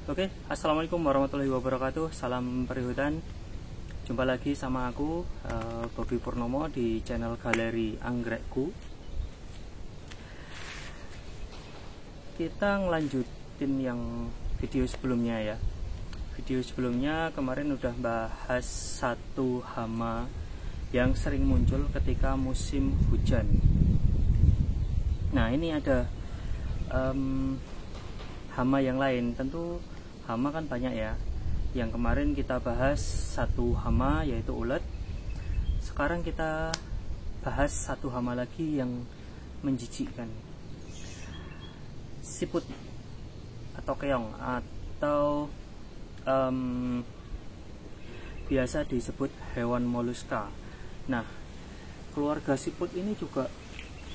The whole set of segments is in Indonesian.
Oke, assalamualaikum warahmatullahi wabarakatuh. Salam perihutan. Jumpa lagi sama aku, Bobby Purnomo di channel Galeri Anggrekku. Kita ngelanjutin yang video sebelumnya ya. Video sebelumnya kemarin udah bahas satu hama yang sering muncul ketika musim hujan. Nah, ini ada hama yang lain. Tentu hama kan banyak ya. Yang kemarin kita bahas satu hama yaitu ulet. Sekarang kita bahas satu hama lagi yang menjijikkan, siput atau keong atau biasa disebut hewan moluska. Nah, keluarga siput ini juga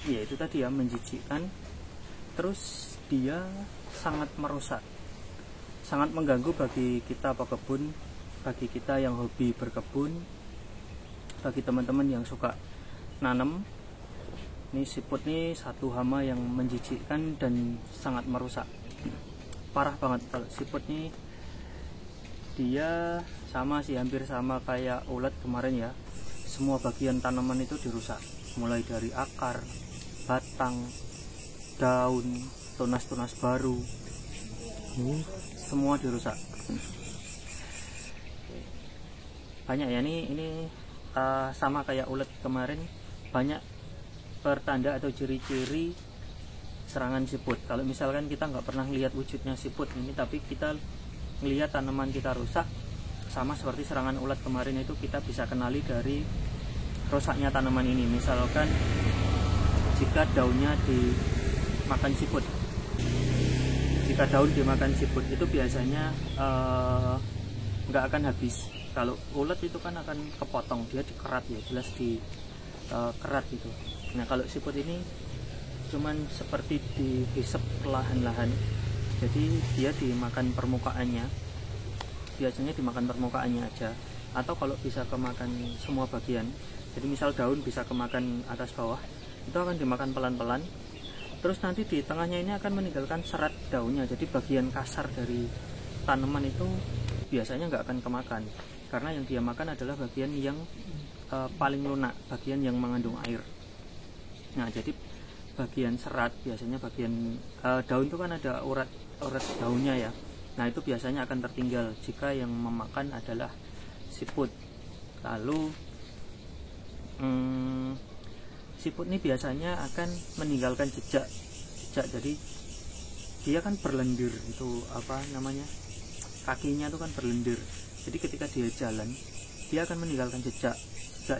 ya itu tadi ya, menjijikkan. Terus dia sangat merusak, sangat mengganggu bagi kita pekebun, bagi kita yang hobi berkebun, bagi teman-teman yang suka nanam. Ini siput nih satu hama yang menjijikkan dan sangat merusak, parah banget. Kalau siput nih dia sama sih, hampir sama kayak ulet kemarin ya. Semua bagian tanaman itu dirusak, mulai dari akar, batang, daun, tunas-tunas baru, semua dirusak. Banyak ya, ini sama kayak ulet kemarin, banyak pertanda atau ciri-ciri serangan siput. Kalau misalkan kita nggak pernah lihat wujudnya siput ini, tapi kita melihat tanaman kita rusak, sama seperti serangan ulet kemarin itu, kita bisa kenali dari rusaknya tanaman ini. Misalkan jika daunnya dimakan siput, jika daun dimakan siput itu biasanya nggak akan habis. Kalau ulet itu kan akan kepotong, dia dikerat ya, jelas di kerat gitu. Nah, kalau siput ini cuman seperti dihisap perlahan-lahan, jadi dia dimakan permukaannya, biasanya dimakan permukaannya aja, atau kalau bisa kemakan semua bagian. Jadi misal daun bisa kemakan atas bawah, itu akan dimakan pelan-pelan. Terus nanti di tengahnya ini akan meninggalkan serat daunnya, jadi bagian kasar dari tanaman itu biasanya nggak akan kemakan, karena yang dia makan adalah bagian yang paling lunak, bagian yang mengandung air. Nah, jadi bagian serat, biasanya bagian daun itu kan ada urat daunnya ya. Nah, itu biasanya akan tertinggal jika yang memakan adalah siput. Lalu siput ini biasanya akan meninggalkan jejak. Jadi dia kan berlendir, itu apa namanya, kakinya itu kan berlendir. Jadi ketika dia jalan, dia akan meninggalkan jejak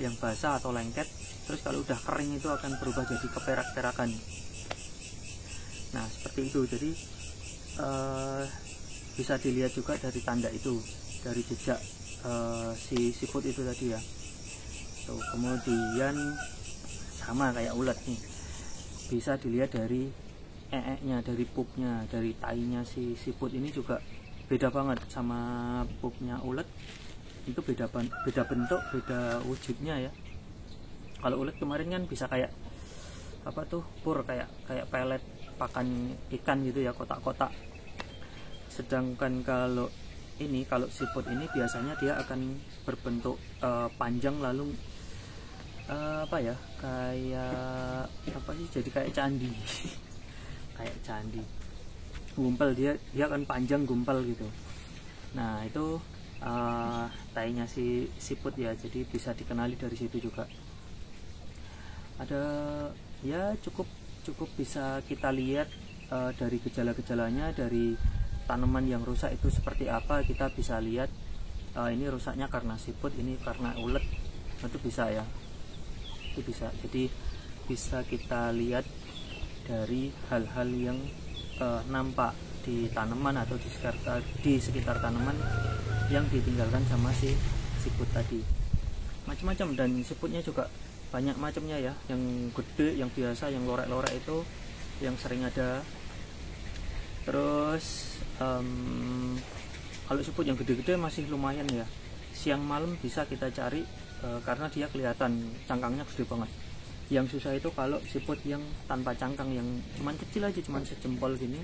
yang basah atau lengket. Terus kalau udah kering itu akan berubah jadi keperak-perakan. Nah, seperti itu. Jadi bisa dilihat juga dari tanda itu, dari jejak si siput itu tadi ya. Tuh, kemudian sama kayak ulet nih, bisa dilihat dari nya, dari pupnya, dari tainya. Si siput ini juga beda banget sama pupnya ulet. Itu beda bentuk, beda wujudnya ya. Kalau ulet kemarin kan bisa kayak apa tuh, pur, kayak pelet pakan ikan gitu ya, kotak-kotak. Sedangkan kalau siput ini biasanya dia akan berbentuk panjang, lalu apa ya, kayak apa sih, jadi kayak candi kayak candi gumpal, dia akan panjang gumpal gitu. Nah, itu tainya si siput ya, jadi bisa dikenali dari situ juga. Ada ya, cukup bisa kita lihat dari gejala-gejalanya, dari tanaman yang rusak itu seperti apa. Kita bisa lihat ini rusaknya karena siput, ini karena ulet, itu bisa ya, itu bisa. Jadi bisa kita lihat dari hal-hal yang nampak di tanaman atau di sekitar tanaman yang ditinggalkan sama si siput tadi. Macam-macam, dan siputnya juga banyak macamnya ya, yang gede, yang biasa, yang lorek-lorek itu yang sering ada. Terus kalau siput yang gede-gede masih lumayan ya, siang malam bisa kita cari karena dia kelihatan cangkangnya gede banget. Yang susah itu kalau siput yang tanpa cangkang, yang cuman kecil aja, cuman sejempol gini,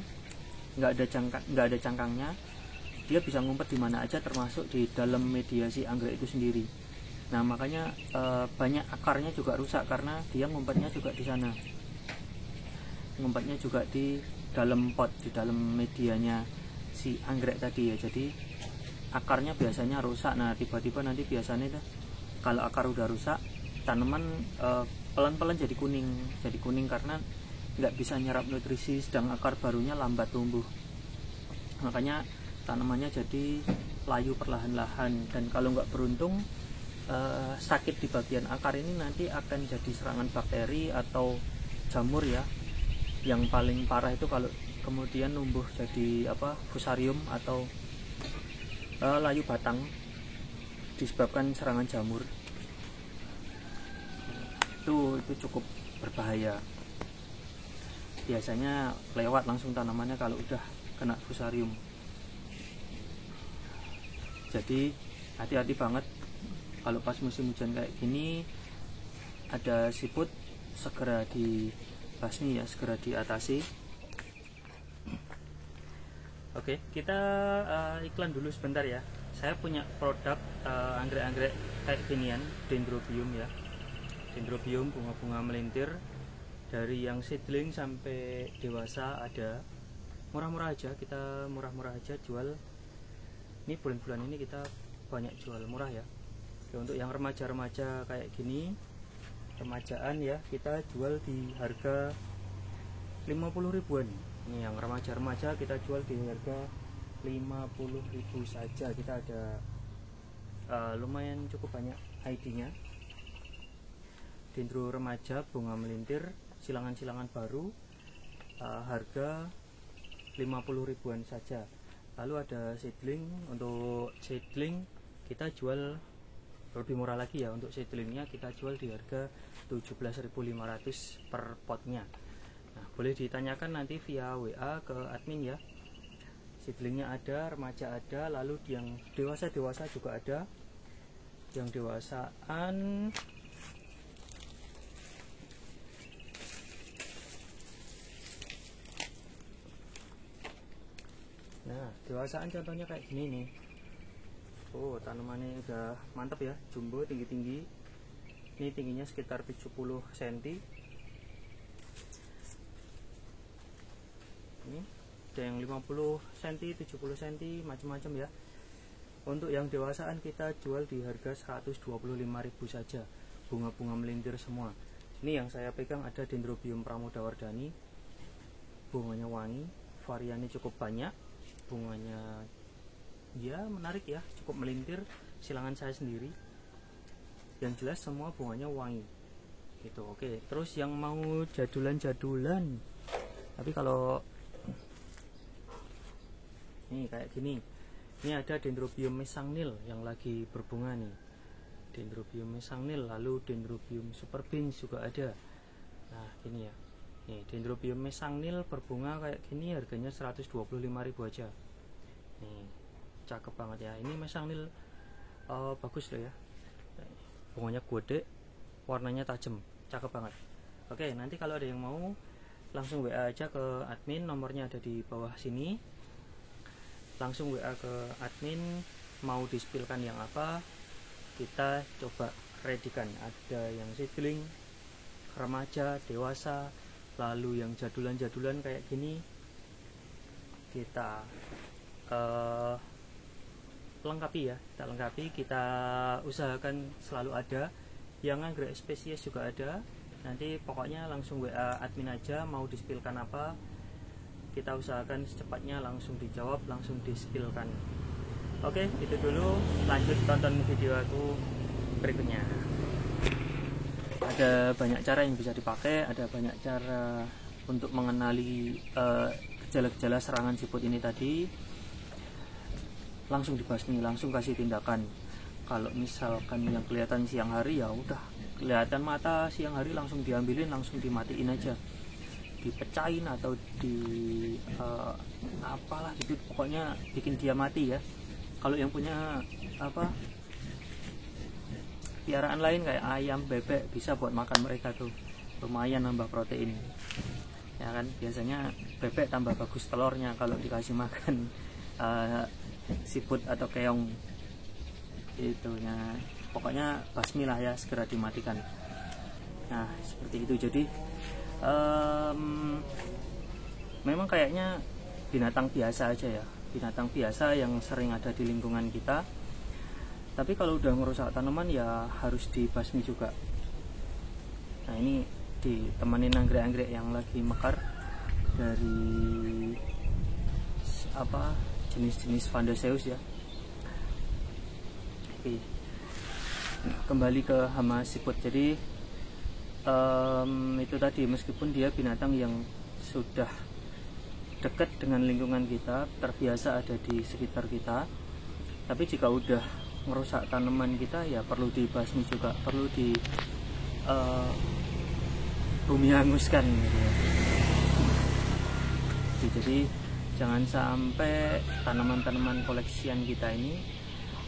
nggak ada cangkangnya. dia bisa ngumpet di mana aja, termasuk di dalam media si anggrek itu sendiri. Nah makanya banyak akarnya juga rusak karena dia ngumpetnya juga di sana, ngumpetnya juga di dalam pot, di dalam medianya si anggrek tadi ya. Jadi akarnya biasanya rusak. Nah tiba-tiba nanti biasanya tuh kalau akar udah rusak, tanaman pelan-pelan jadi kuning karena nggak bisa nyerap nutrisi, sedang akar barunya lambat tumbuh. Makanya tanamannya jadi layu perlahan-lahan, dan kalau nggak beruntung sakit di bagian akar ini nanti akan jadi serangan bakteri atau jamur ya. Yang paling parah itu kalau kemudian numbuh jadi fusarium atau layu batang disebabkan serangan jamur. Itu cukup berbahaya. Biasanya lewat langsung tanamannya kalau udah kena fusarium. Jadi hati-hati banget kalau pas musim hujan kayak gini ada siput, segera dibasmi ya, segera diatasi. Oke, kita iklan dulu sebentar ya. Saya punya produk anggrek-anggrek kayak ginian, dendrobium ya. Dendrobium bunga-bunga melintir, dari yang seedling sampai dewasa ada. Murah-murah aja, kita murah-murah aja jual. Ini bulan-bulan ini kita banyak jual murah ya. Oke, untuk yang remaja-remaja kayak gini, remajaan ya, kita jual di harga 50 ribuan. Ini yang remaja-remaja kita jual di harga 50 ribu saja. Kita ada lumayan cukup banyak ID-nya. Dendro remaja bunga melintir, silangan-silangan baru, harga 50 ribuan saja. Lalu ada seedling. Untuk seedling kita jual lebih murah lagi ya. Untuk seedlingnya kita jual di harga 17.500 per potnya. Nah, boleh ditanyakan nanti via WA ke admin ya. Seedlingnya ada, remaja ada, lalu yang dewasa juga ada. Yang dewasaan dewasaan contohnya kayak gini nih. Oh, tanamannya udah mantap ya, jumbo, tinggi-tinggi. Ini tingginya sekitar 70 cm. Ini ada yang 50 cm, 70 cm, macam-macam ya. Untuk yang dewasaan kita jual di harga 125.000 saja. Bunga-bunga melintir semua. Ini yang saya pegang ada Dendrobium pramodawardhani. Bunganya wangi, variannya cukup banyak. Bunganya ya menarik ya, cukup melintir. Silangan saya sendiri. Yang jelas semua bunganya wangi. Gitu. Oke, terus yang mau jadulan-jadulan. Tapi kalau ini kayak gini. Ini ada Dendrobium mesangnil yang lagi berbunga nih. Dendrobium mesangnil, lalu Dendrobium super beans juga ada. Nah, gini ya. Nih, Dendrobium mesangnil berbunga kayak gini, harganya 125.000 aja. Nih, cakep banget ya. Ini mesangnil bagus loh ya. Bunganya gede, warnanya tajam, cakep banget. Oke, nanti kalau ada yang mau langsung WA aja ke admin, nomornya ada di bawah sini. Langsung WA ke admin, mau di-spillkan yang apa, kita coba redikan. Ada yang seedling, remaja, dewasa, lalu yang jadulan-jadulan kayak gini kita lengkapi ya, kita lengkapi, kita usahakan selalu ada. Yang anggrek spesies juga ada. Nanti pokoknya langsung WA admin aja, mau di-spillkan apa, kita usahakan secepatnya langsung dijawab, langsung di-spillkan. Oke, itu dulu. Lanjut tonton video aku berikutnya. Ada banyak cara yang bisa dipakai, ada banyak cara untuk mengenali gejala-gejala serangan siput ini tadi. Langsung dibasmi, langsung kasih tindakan. Kalau misalkan yang kelihatan siang hari, ya udah kelihatan mata siang hari, langsung diambilin, langsung dimatiin aja, dipecahin atau apalah gitu, pokoknya bikin dia mati ya. Kalau yang punya piaraan lain kayak ayam, bebek, bisa buat makan mereka tuh, lumayan nambah protein ya kan. Biasanya bebek tambah bagus telurnya kalau dikasih makan siput atau keong itunya, pokoknya basmi lah ya, segera dimatikan. Nah seperti itu. Jadi memang kayaknya binatang biasa aja ya, binatang biasa yang sering ada di lingkungan kita, tapi kalau udah merusak tanaman ya harus dibasmi juga. Nah ini ditemenin anggrek-anggrek yang lagi mekar dari jenis-jenis Vandaceus ya. Oke, kembali ke hama siput. Jadi itu tadi, meskipun dia binatang yang sudah dekat dengan lingkungan kita, terbiasa ada di sekitar kita, tapi jika udah merusak tanaman kita ya perlu dibasmi juga, perlu di bumi hanguskan gitu ya. Jadi jangan sampai tanaman-tanaman koleksian kita ini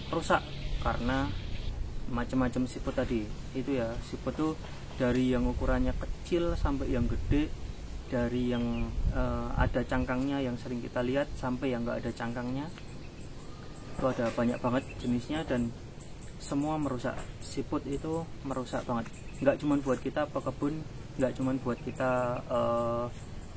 rusak karena macam-macam siput tadi itu ya. Siput tuh dari yang ukurannya kecil sampai yang gede, dari yang ada cangkangnya yang sering kita lihat sampai yang nggak ada cangkangnya, itu ada banyak banget jenisnya dan semua merusak. Siput itu merusak banget, nggak cuma buat kita pekebun, nggak cuma buat kita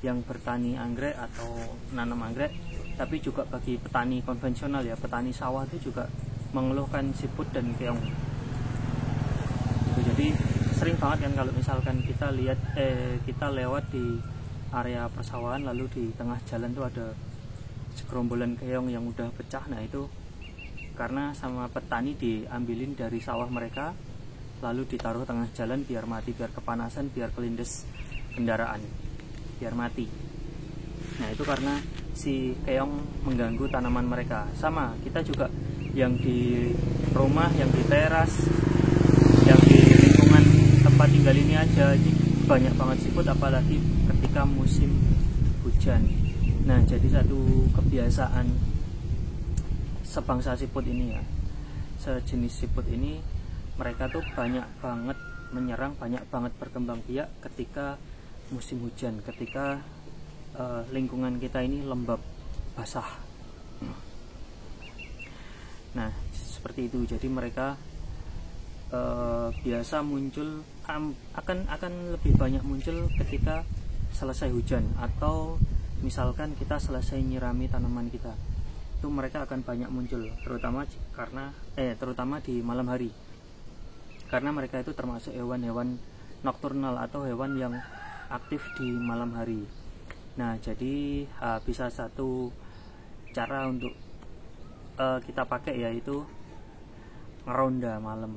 yang bertani anggrek atau nanam anggrek, tapi juga bagi petani konvensional ya, petani sawah itu juga mengeluhkan siput dan keong gitu. Jadi sering banget kan kalau misalkan kita lihat kita lewat di area persawahan, lalu di tengah jalan tuh ada segerombolan keong yang udah pecah. Nah itu karena sama petani diambilin dari sawah mereka, lalu ditaruh tengah jalan biar mati, biar kepanasan, biar kelindes kendaraan, biar mati. Nah itu karena si keong mengganggu tanaman mereka. Sama kita juga yang di rumah, yang di teras, yang di lingkungan tempat tinggal ini aja banyak banget siput, apalagi ketika musim hujan. Nah jadi satu kebiasaan sebangsa siput ini ya, sejenis siput ini, mereka tuh banyak banget menyerang, banyak banget berkembang biak ketika musim hujan, ketika lingkungan kita ini lembab, basah. Nah seperti itu. Jadi mereka biasa muncul, akan lebih banyak muncul ketika selesai hujan, atau misalkan kita selesai nyirami tanaman kita, itu mereka akan banyak muncul, terutama di malam hari, karena mereka itu termasuk hewan-hewan nokturnal atau hewan yang aktif di malam hari. Nah jadi bisa satu cara untuk kita pakai yaitu ngeronda malam.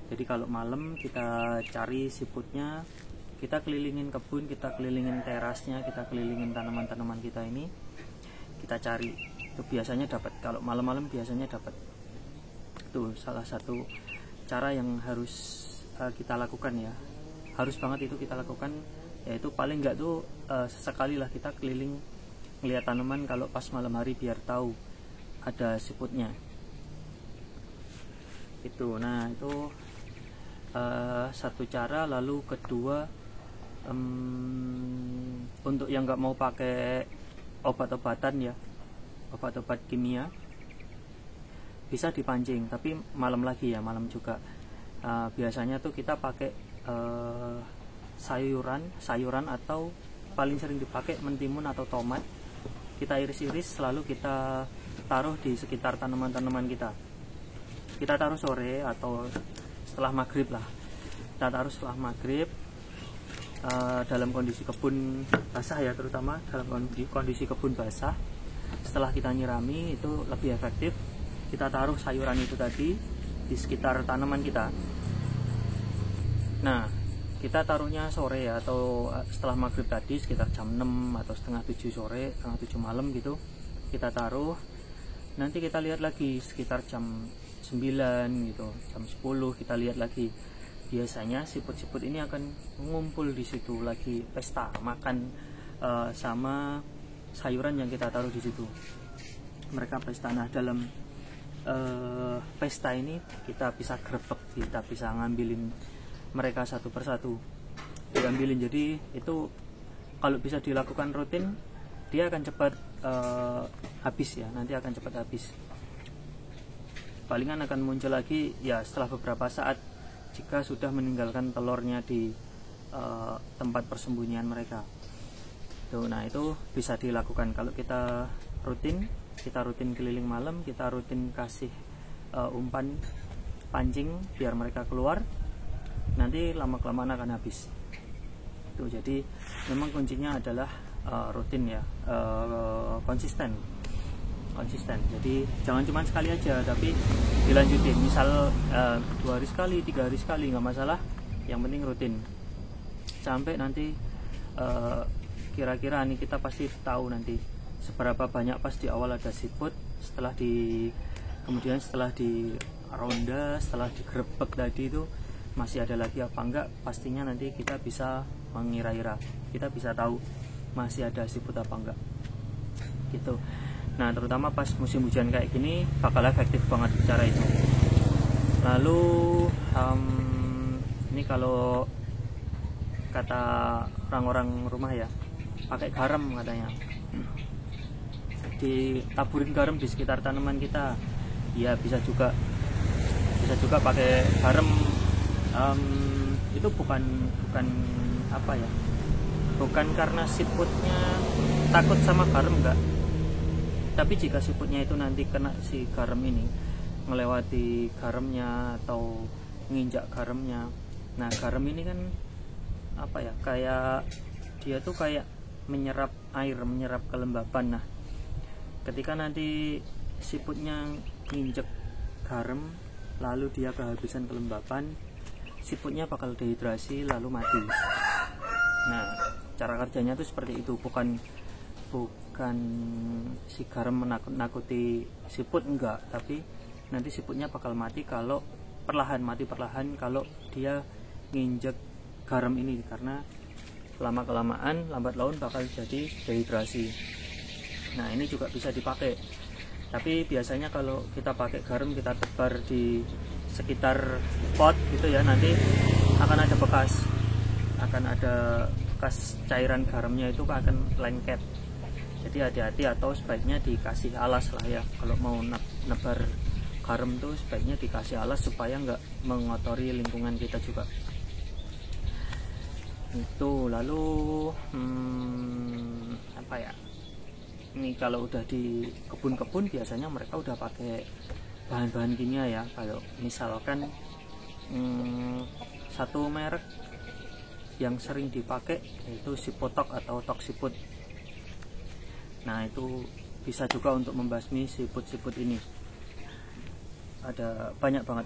Jadi kalau malam kita cari siputnya, kita kelilingin kebun, kita kelilingin terasnya, kita kelilingin tanaman-tanaman kita ini, kita cari. Itu biasanya dapat, kalau malam-malam biasanya dapat. Itu salah satu cara yang harus kita lakukan ya, harus banget itu kita lakukan, yaitu paling enggak tuh sesekali lah kita keliling melihat tanaman kalau pas malam hari biar tahu ada siputnya itu. Nah itu satu cara. Lalu kedua, untuk yang nggak mau pakai obat-obatan ya, obat-obat kimia, bisa dipancing, tapi malam lagi ya, malam juga. Biasanya tuh kita pakai sayuran atau paling sering dipakai mentimun atau tomat. Kita iris-iris lalu kita taruh di sekitar tanaman-tanaman kita. Kita taruh sore atau setelah maghrib lah. Kita taruh setelah maghrib dalam kondisi kebun basah ya, terutama dalam kondisi kebun basah. Setelah kita nyirami itu lebih efektif. Kita taruh sayuran itu tadi di sekitar tanaman kita. Nah kita taruhnya sore ya, atau setelah maghrib tadi sekitar jam 6 atau setengah 7 sore, setengah 7 malam gitu kita taruh. Nanti kita lihat lagi sekitar jam 9 gitu, jam 10 kita lihat lagi. Biasanya siput-siput ini akan mengumpul di situ, lagi pesta makan sama sayuran yang kita taruh di situ. Mereka pesta. Nah dalam pesta ini kita bisa grebek, kita bisa ngambilin mereka satu persatu, diambilin. Jadi itu kalau bisa dilakukan rutin dia akan cepat habis ya, nanti akan cepat habis. Palingan akan muncul lagi ya setelah beberapa saat jika sudah meninggalkan telurnya di tempat persembunyian mereka. Tuh, nah itu bisa dilakukan kalau kita rutin keliling malam, kita rutin kasih umpan pancing biar mereka keluar, nanti lama-kelamaan akan habis. Tuh, jadi memang kuncinya adalah rutin ya, konsisten. Jadi jangan cuma sekali aja, tapi dilanjutin. Misal 2 hari sekali, 3 hari sekali nggak masalah. Yang penting rutin. Sampai nanti kira-kira nih kita pasti tahu nanti seberapa banyak. Pas di awal ada siput, kemudian setelah di ronda, setelah digerebek tadi itu masih ada lagi apa enggak, pastinya nanti kita bisa mengira-ira, kita bisa tahu masih ada siput apa enggak gitu. Nah, terutama pas musim hujan kayak gini bakal efektif banget cara itu. Lalu ini kalau kata orang-orang rumah ya, pakai garam katanya, ditaburin garam di sekitar tanaman kita. Ya bisa juga pakai garam. Itu bukan apa ya, bukan karena siputnya takut sama garam, enggak. Tapi jika siputnya itu nanti kena si garam ini, melewati garamnya atau nginjak garamnya, nah garam ini kan apa ya, kayak dia tuh kayak menyerap air, menyerap kelembapan. Nah ketika nanti siputnya nginjek garam lalu dia kehabisan kelembapan, siputnya bakal dehidrasi lalu mati. Nah cara kerjanya tuh seperti itu, bukan si garam menakut-nakuti siput, enggak, tapi nanti siputnya bakal mati kalau mati perlahan kalau dia nginjek garam ini, karena lama-kelamaan lambat laun bakal jadi dehidrasi. Nah ini juga bisa dipakai, tapi biasanya kalau kita pakai garam kita tebar di sekitar pot gitu ya, nanti akan ada bekas cairan garamnya itu akan lengket. Jadi hati-hati, atau sebaiknya dikasih alas lah ya. Kalau mau nebar garam tuh sebaiknya dikasih alas supaya nggak mengotori lingkungan kita juga. Itu lalu apa ya? Ini kalau udah di kebun-kebun biasanya mereka udah pakai bahan-bahan kimia ya. Kalau misalkan satu merek yang sering dipakai yaitu Sipotok atau Toksiput. Nah itu bisa juga untuk membasmi siput-siput ini. Ada banyak banget.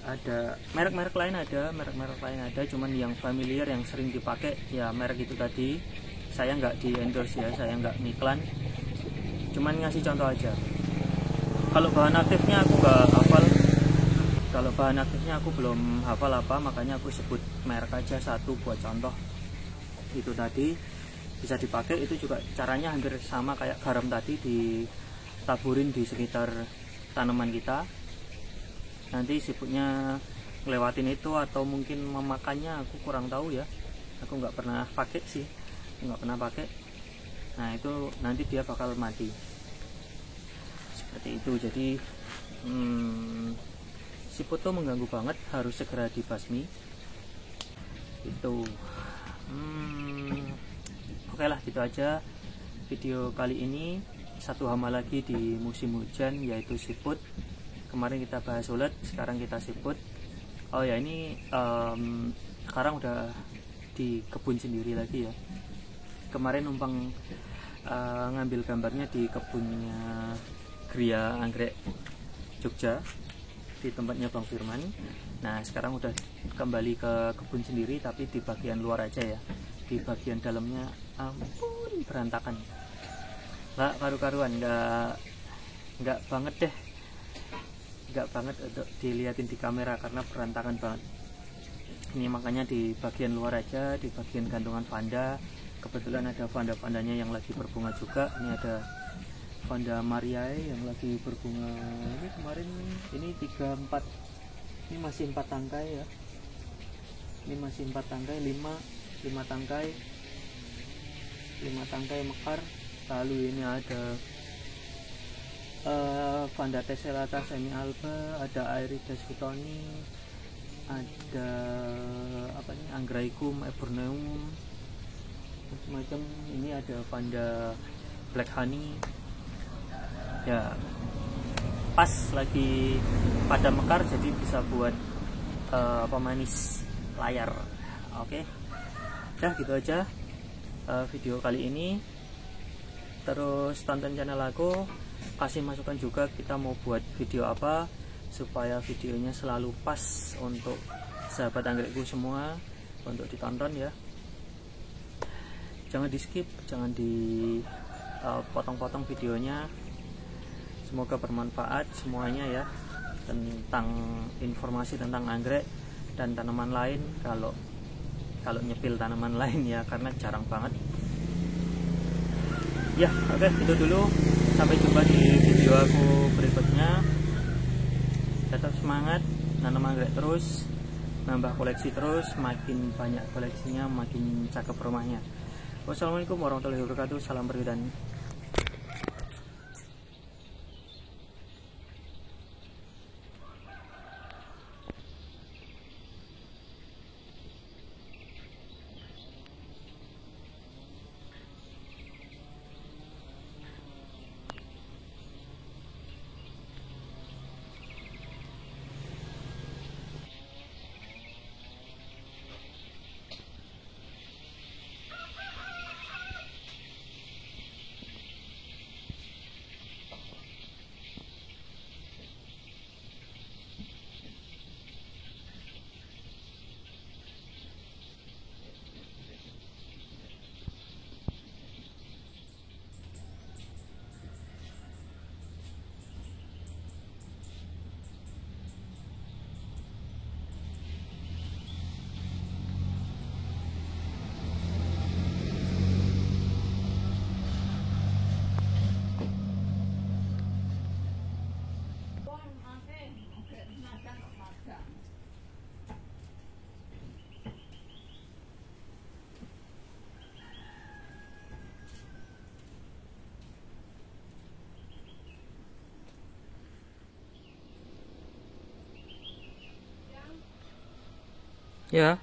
Ada merek-merek lain ada, cuman yang familiar yang sering dipakai ya merek itu tadi. Saya nggak di endorse ya, saya nggak ngiklan, cuman ngasih contoh aja. Kalau bahan aktifnya aku nggak hafal, aku belum hafal apa, makanya aku sebut merek aja satu buat contoh. Itu tadi bisa dipakai, itu juga caranya hampir sama kayak garam tadi, ditaburin di sekitar tanaman kita. Nanti siputnya ngelewatin itu atau mungkin memakannya, aku kurang tahu ya, aku nggak pernah pakai sih, Nah itu nanti dia bakal mati seperti itu. Jadi siput tuh mengganggu banget, harus segera dibasmi itu. Oke lah, gitu aja video kali ini. Satu hama lagi di musim hujan yaitu siput. Kemarin kita bahas ulet, sekarang kita siput. Oh ya, ini sekarang udah di kebun sendiri lagi ya. Kemarin numpang ngambil gambarnya di kebunnya Gria Anggrek Jogja, di tempatnya Bang Firman. Nah sekarang udah kembali ke kebun sendiri, tapi di bagian luar aja ya. Di bagian dalamnya ampun berantakan, nggak karu-karuan, nggak banget untuk dilihatin di kamera karena berantakan banget. Ini makanya di bagian luar aja, di bagian gantungan vanda. Kebetulan ada vanda-vandanya yang lagi berbunga juga. Ini ada vanda mariae yang lagi berbunga. Ini kemarin ini 3-4, ini masih 4 tangkai ya. Ini masih 4 tangkai, 5 tangkai. 5 tangkai mekar. Lalu ini ada Vanda tessellata semi alba, ada Aerides hutoni, ada apa nih, Angraecum eburneum, macam-macam. Ini ada Vanda black honey ya, pas lagi pada mekar, jadi bisa buat pemanis layar. Oke, udah gitu aja video kali ini. Terus tonton channel aku, kasih masukan juga kita mau buat video apa supaya videonya selalu pas untuk sahabat anggrekku semua untuk ditonton ya. Jangan di skip, jangan dipotong-potong videonya. Semoga bermanfaat semuanya ya, tentang informasi tentang anggrek dan tanaman lain. Kalau nyepil tanaman lain ya, karena jarang banget ya. Oke, itu dulu, sampai jumpa di video aku berikutnya. Tetap semangat nanam anggrek terus, nambah koleksi terus, makin banyak koleksinya makin cakep rumahnya. Wassalamualaikum warahmatullahi wabarakatuh. Salam perwudan. Ya.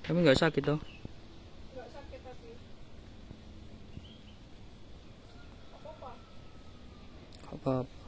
Tapi nggak sakit toh? Nggak sakit tapi. Apa-apa? Apa-apa.